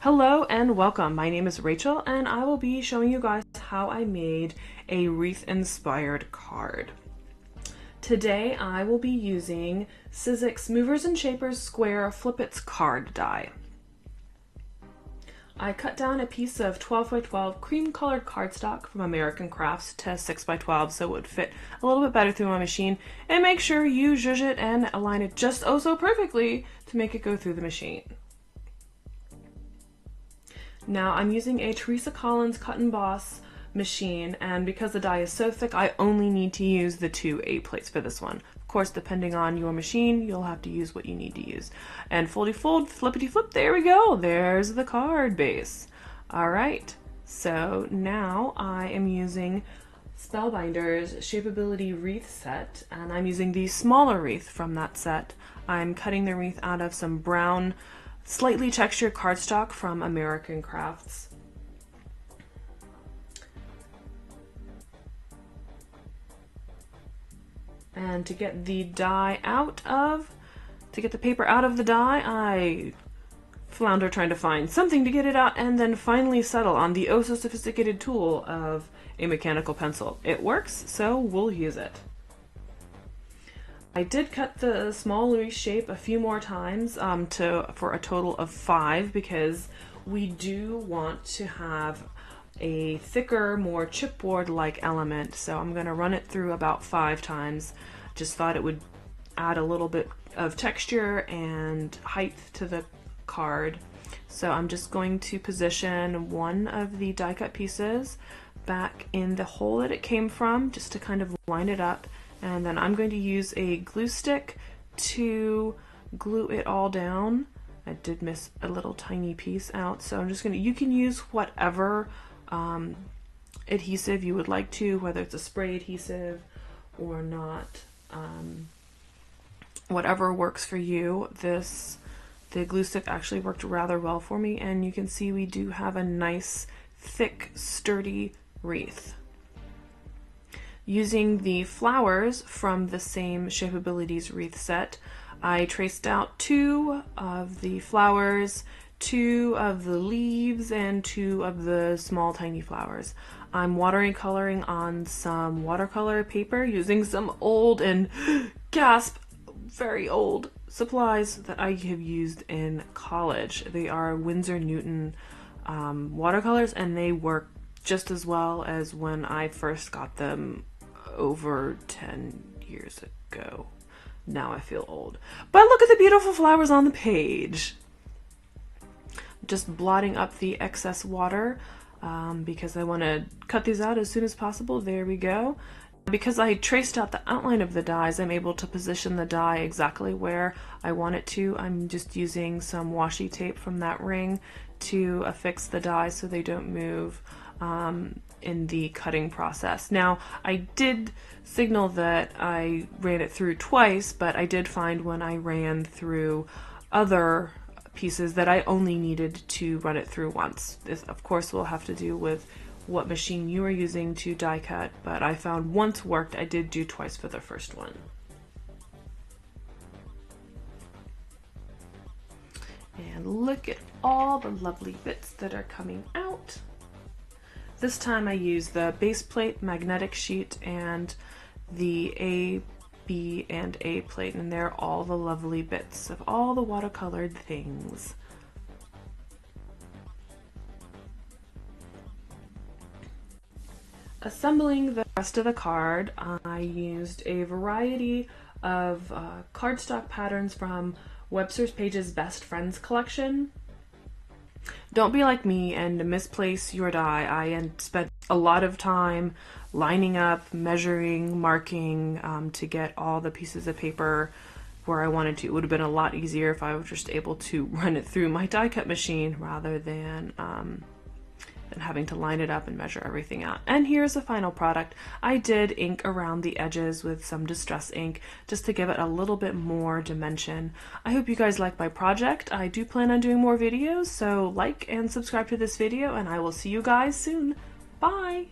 Hello and welcome. My name is Rachel and I will be showing you guys how I made a wreath inspired card. Today I will be using Sizzix Movers and Shapers Square Flip-It Card die. I cut down a piece of 12 by 12 cream colored cardstock from American Crafts to 6 by 12 so it would fit a little bit better through my machine, and make sure you zhuzh it and align it just oh so perfectly to make it go through the machine. Now I'm using a Teresa Collins Cut and Boss machine, and because the die is so thick I only need to use the 2 8 plates for this one. Of course, depending on your machine, you'll have to use what you need to use. And foldy fold, flippity flip, there we go, there's the card base. Alright, so now I am using Spellbinder's Shapeability Wreath set, and I'm using the smaller wreath from that set. I'm cutting the wreath out of some brown slightly textured cardstock from American Crafts. And to get the die out of, to get the paper out of the die, I flounder trying to find something to get it out, and then finally settle on the oh so sophisticated tool of a mechanical pencil. It works, so we'll use it. I did cut the small wreath shape a few more times for a total of 5, because we do want to have a thicker, more chipboard-like element, so I'm going to run it through about 5 times. Just thought it would add a little bit of texture and height to the card. So I'm just going to position one of the die cut pieces back in the hole that it came from, just to kind of line it up. And then I'm going to use a glue stick to glue it all down. I did miss a little tiny piece out, so I'm just going to, you can use whatever adhesive you would like to, whether it's a spray adhesive or not, whatever works for you. The glue stick actually worked rather well for me, and you can see we do have a nice, thick, sturdy wreath. Using the flowers from the same Shapeabilities wreath set, I traced out 2 of the flowers, 2 of the leaves, and 2 of the small tiny flowers. I'm watercoloring on some watercolor paper using some old and gasp, very old supplies that I have used in college. They are Winsor Newton watercolors, and they work just as well as when I first got them over 10 years ago. Now I feel old. But look at the beautiful flowers on the page. Just blotting up the excess water because I want to cut these out as soon as possible. There we go. Because I traced out the outline of the dies, I'm able to position the die exactly where I want it to. I'm just using some washi tape from that ring to affix the dies so they don't move in the cutting process. Now, I did signal that I ran it through twice, but I did find when I ran through other pieces that I only needed to run it through once. This, of course, will have to do with what machine you are using to die cut, but I found once worked. I did do twice for the first one. And look at all the lovely bits that are coming out. This time I used the base plate, magnetic sheet, and the A, B, and A plate, and they're all the lovely bits of all the watercolored things. Assembling the rest of the card, I used a variety of cardstock patterns from Webster's Page's Best Friends collection. Don't be like me and misplace your die. I spent a lot of time lining up, measuring, marking to get all the pieces of paper where I wanted to. It would have been a lot easier if I was just able to run it through my die cut machine rather than having to line it up and measure everything out. And here's the final product. I did ink around the edges with some distress ink just to give it a little bit more dimension. I hope you guys like my project. I do plan on doing more videos, so like and subscribe to this video, and I will see you guys soon. Bye!